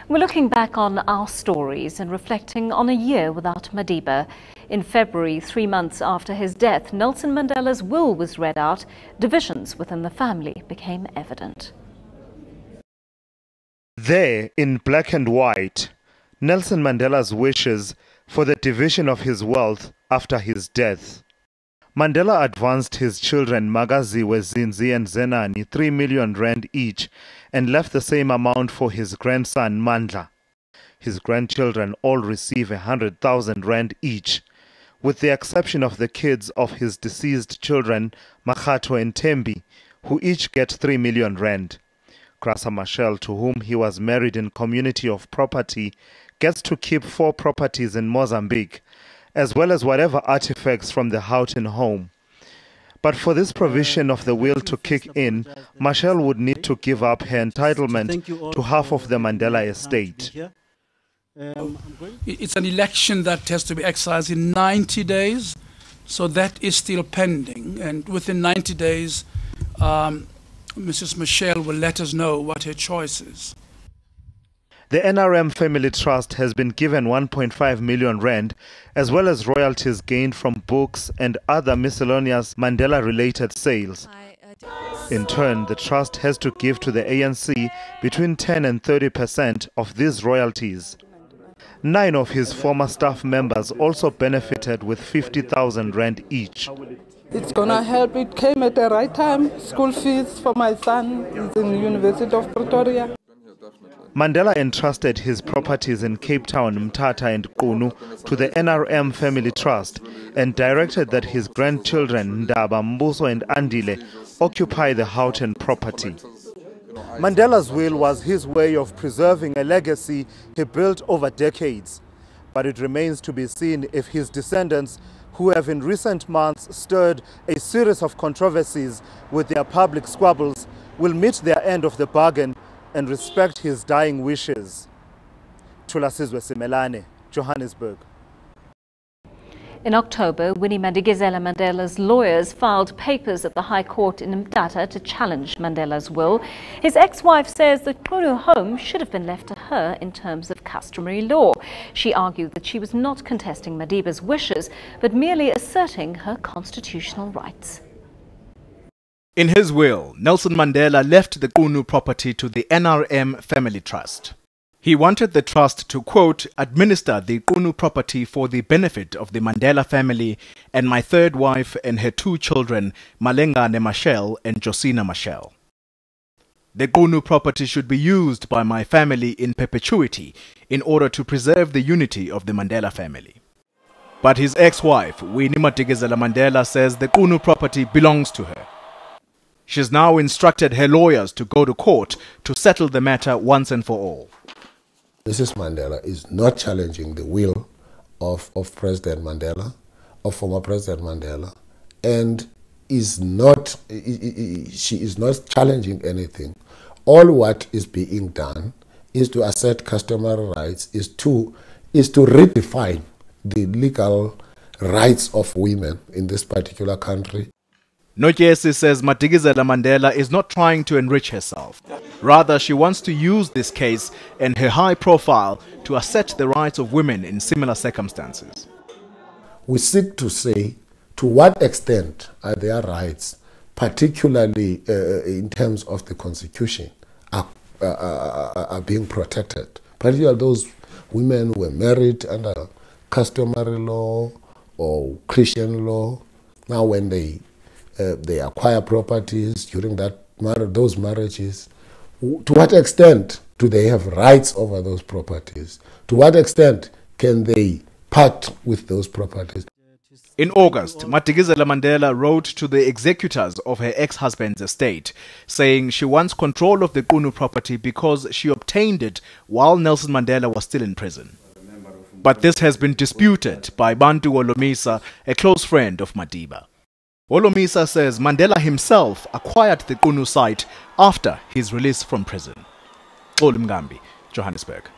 We're looking back on our stories and reflecting on a year without Madiba. In February, 3 months after his death, Nelson Mandela's will was read out. Divisions within the family became evident. There, in black and white, Nelson Mandela's wishes for the division of his wealth after his death. Mandela advanced his children Magaziwe, Zinzi and Zenani 3 million rand each and left the same amount for his grandson Mandla. His grandchildren all receive 100,000 rand each, with the exception of the kids of his deceased children Makhato and Tembi, who each get 3 million rand. Graça Machel, to whom he was married in community of property, gets to keep 4 properties in Mozambique, as well as whatever artifacts from the Houghton home. But for this provision of the will to kick in, Machel would need to give up her entitlement to half of the Mandela estate. It's an election that has to be exercised in 90 days, so that is still pending. And within 90 days, Mrs. Machel will let us know what her choice is. The NRM Family Trust has been given 1.5 million rand, as well as royalties gained from books and other miscellaneous Mandela-related sales. In turn, the trust has to give to the ANC between 10 and 30% of these royalties. 9 of his former staff members also benefited with 50,000 rand each. It's gonna help. It came at the right time. School fees for my son is in the University of Pretoria. Mandela entrusted his properties in Cape Town, Mthatha and Qunu to the NRM Family Trust and directed that his grandchildren Ndaba, Mbuso and Andile occupy the Houghton property. Mandela's will was his way of preserving a legacy he built over decades. But it remains to be seen if his descendants, who have in recent months stirred a series of controversies with their public squabbles, will meet their end of the bargain and respect his dying wishes. Thulasizwe Simelane, Johannesburg. In October, Winnie Madikizela-Mandela's lawyers filed papers at the High Court in Mthatha to challenge Mandela's will. His ex-wife says the Qunu home should have been left to her in terms of customary law. She argued that she was not contesting Madiba's wishes, but merely asserting her constitutional rights. In his will, Nelson Mandela left the Qunu property to the NRM Family Trust. He wanted the trust to, quote, administer the Qunu property for the benefit of the Mandela family and my third wife and her 2 children, Malengane Machel and Josina Machel. The Qunu property should be used by my family in perpetuity in order to preserve the unity of the Mandela family. But his ex-wife, Winnie Madikizela-Mandela, says the Qunu property belongs to her. She's now instructed her lawyers to go to court to settle the matter once and for all. Mrs. Mandela is not challenging the will of President Mandela, of former President Mandela, and she is not challenging anything. All what is being done is to assert customary rights, is to redefine the legal rights of women in this particular country. Notyesi says Madikizela-Mandela is not trying to enrich herself. Rather, she wants to use this case and her high profile to assert the rights of women in similar circumstances. We seek to say to what extent are their rights, particularly in terms of the Constitution, are being protected. Particularly those women who were married under customary law or Christian law. Now when they acquire properties during those marriages, to what extent do they have rights over those properties? To what extent can they part with those properties? In August, Madikizela-Mandela wrote to the executors of her ex-husband's estate, saying she wants control of the Qunu property because she obtained it while Nelson Mandela was still in prison. But this has been disputed by Bantu Olomisa, a close friend of Madiba. Olomisa says Mandela himself acquired the Qunu site after his release from prison. Johannesburg.